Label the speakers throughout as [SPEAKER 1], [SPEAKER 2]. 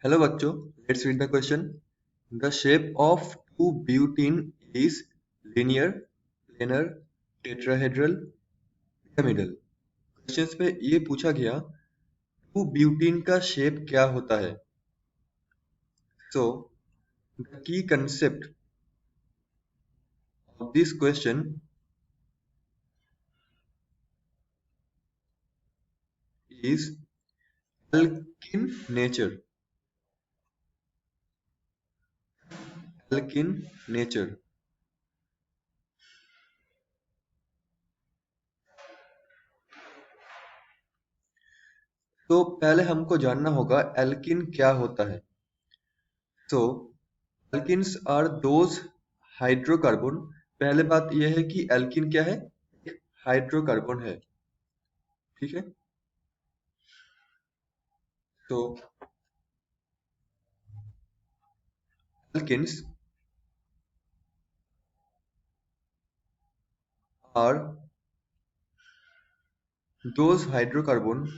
[SPEAKER 1] Hello बच्चों, let's read the question. The shape of two butene is linear, planar, tetrahedral, pyramidal. Questions पे ये पूछा गया to butene का शेप क्या होता है. So the key concept of this question is alkene nature. Alkene nature. तो पहले हमको जानना होगा एल्किन क्या होता है. So alkenes are those hydrocarbon. पहले बात यह है कि एल्किन क्या है, हाइड्रोकार्बन है. ठीक है. तो alkenes are those hydrocarbon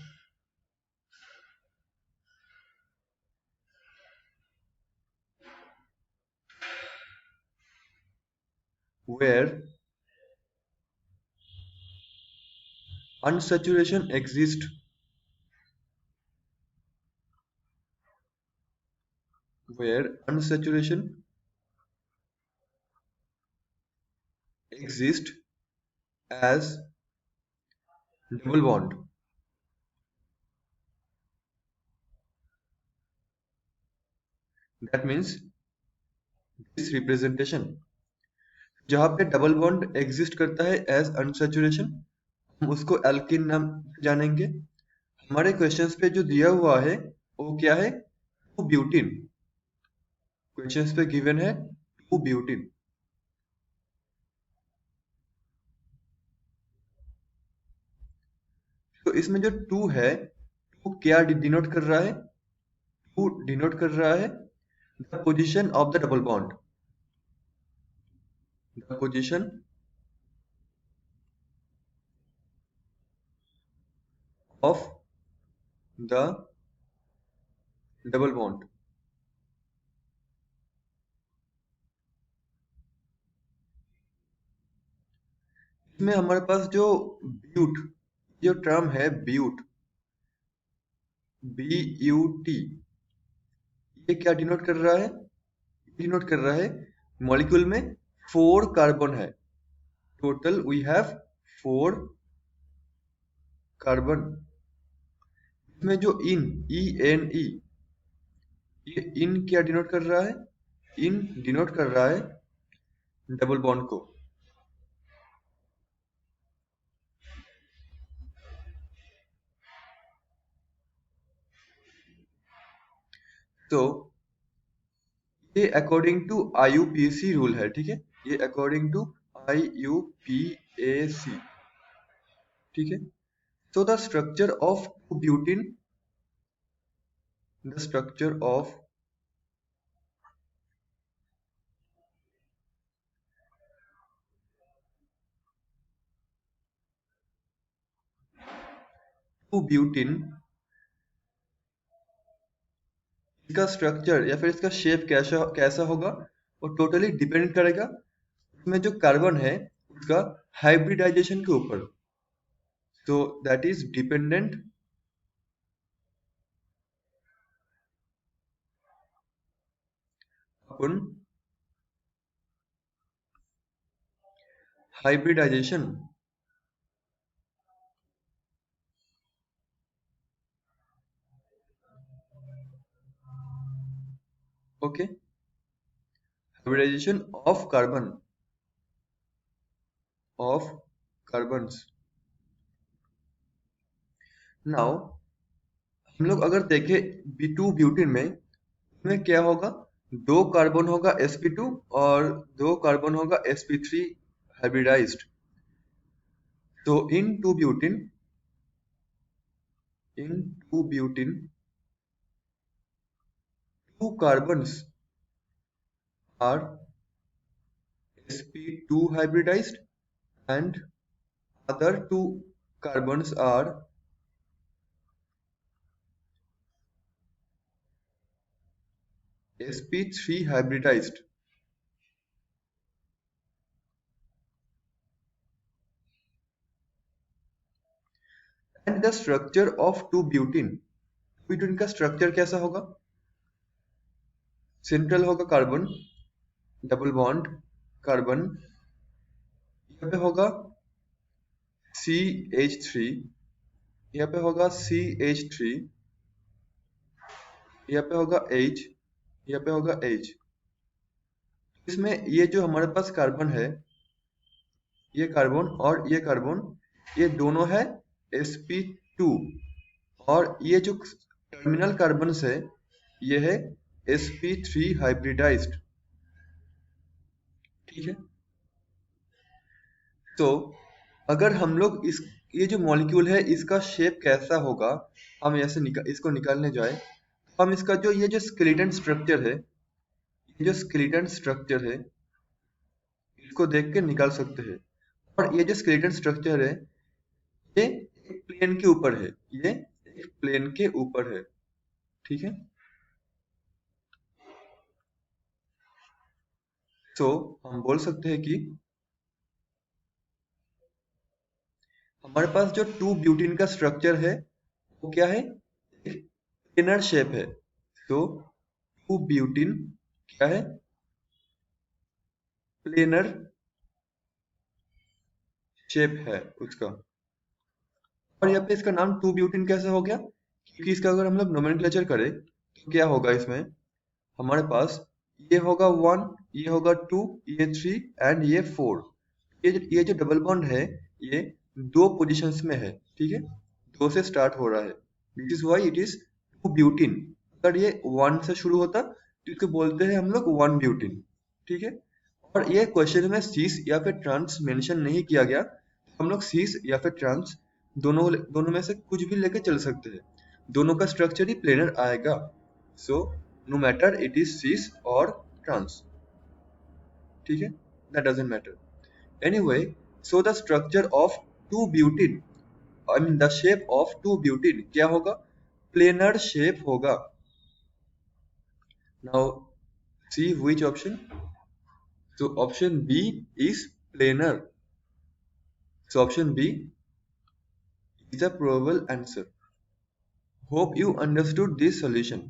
[SPEAKER 1] where unsaturation exists, where unsaturation exists as double bond. That means this representation जहाँ पे डबल बॉन्ड एग्जिस्ट करता है एज अनसैचुरेशन, हम उसको एल्किन नाम जानेंगे. हमारे क्वेश्चंस पे जो दिया हुआ है वो क्या है, टू ब्यूटिन. क्वेश्चंस पे गिवन है टू ब्यूटिन. तो इसमें जो टू है, टू क्या डिनोट कर रहा है, टू डिनोट कर रहा है the position of the double bond. The position of the double bond. इसमें हमारे पास जो ब्यूट, जो टर्म है ब्यूट, बी यू टी, ये क्या डिनोट कर रहा है, डिनोट कर रहा है मॉलिक्यूल में फोर कार्बन है. Total we have four carbon. इसमें जो इन ई एन ई, ये इन क्या डिनोट कर रहा है, इन डिनोट कर रहा है डबल बॉन्ड को. तो ये अकॉर्डिंग टू IUPAC रूल है. ठीक है, ये अकॉर्डिंग टू IUPAC. ठीक है. So the structure of butene, the structure of butene, इसका स्ट्रक्चर या फिर इसका शेप कैसा कैसा होगा वो टोटली डिपेंड करेगा इसमें जो कार्बन है उसका हाइब्रिडाइजेशन के ऊपर. तो that is dependent upon hybridization. Okay, hybridization of carbon, of carbons. Now हम लोग अगर देखें B2 ब्यूटेन में क्या होगा, दो कार्बन होगा sp2 और दो कार्बन होगा sp3 हाइब्रिडाइज्ड. तो in 2 butene two carbons are sp2 hybridized and other two carbons are sp3 hybridized. And the structure of 2 butene, butene का स्ट्रक्चर कैसा होगा? सेंट्रल होगा कार्बन, डबल बॉन्ड कार्बन, यहाँ पे होगा CH3, यहाँ पे होगा CH3, यहाँ पे होगा H, यहाँ पे होगा H। इसमें ये जो हमारे पास कार्बन है, ये कार्बन और ये कार्बन, ये दोनों है sp2, और ये जो टर्मिनल कार्बन है ये है sp3 हाइब्रिडाइज्ड। ठीक है, तो अगर हम लोग इस ये जो मॉलिक्यूल है इसका शेप कैसा होगा, हम ऐसे इसको निकालने जाए, हम इसका जो ये जो स्केलेटन स्ट्रक्चर है, ये जो स्केलेटन स्ट्रक्चर है इसको देख के निकाल सकते हैं। और ये जो स्केलेटन स्ट्रक्चर है ये एक प्लेन के ऊपर है, ये एक प्लेन के ऊपर है। ठीक है, तो हम बोल सकते हैं कि हमारे पास जो 2 ब्यूटीन का स्ट्रक्चर है वो क्या है? एक प्लेनर शेप है। तो 2 ब्यूटीन क्या है? प्लेनर शेप है उसका। और यहाँ पे इसका नाम 2 ब्यूटीन कैसे हो गया? क्योंकि इसका अगर हम लोग नोमेनक्लेचर करें तो क्या होगा, इसमें हमारे पास ये होगा 1, ये होगा 2, ये 3 एंड ये 4। ये जो डबल बॉन्ड है ये 2 पोजीशंस में है। ठीक है, 2 से स्टार्ट हो रहा है, this is why it is 2 butene. अगर ये 1 से शुरू होता तो इसको बोलते हैं हम लोग 1 ब्यूटीन। ठीक है, और ये क्वेश्चन में सीस या फिर ट्रांस मेंशन नहीं किया गया, हम लोग सीस या फिर ट्रांस दोनों दोनों में से कुछ भी लेके चल सकते हैं, दोनों का स्ट्रक्चर ही प्लेनर आएगा। So no matter it is cis और ट्रांस। ठीक है, that doesn't matter anyway. So the structure of 2 butene, I mean the shape of 2 butene क्या होगा? प्लेनर शेप होगा। Now see which option? So option B is planar. So option B is a probable answer. Hope you understood this solution.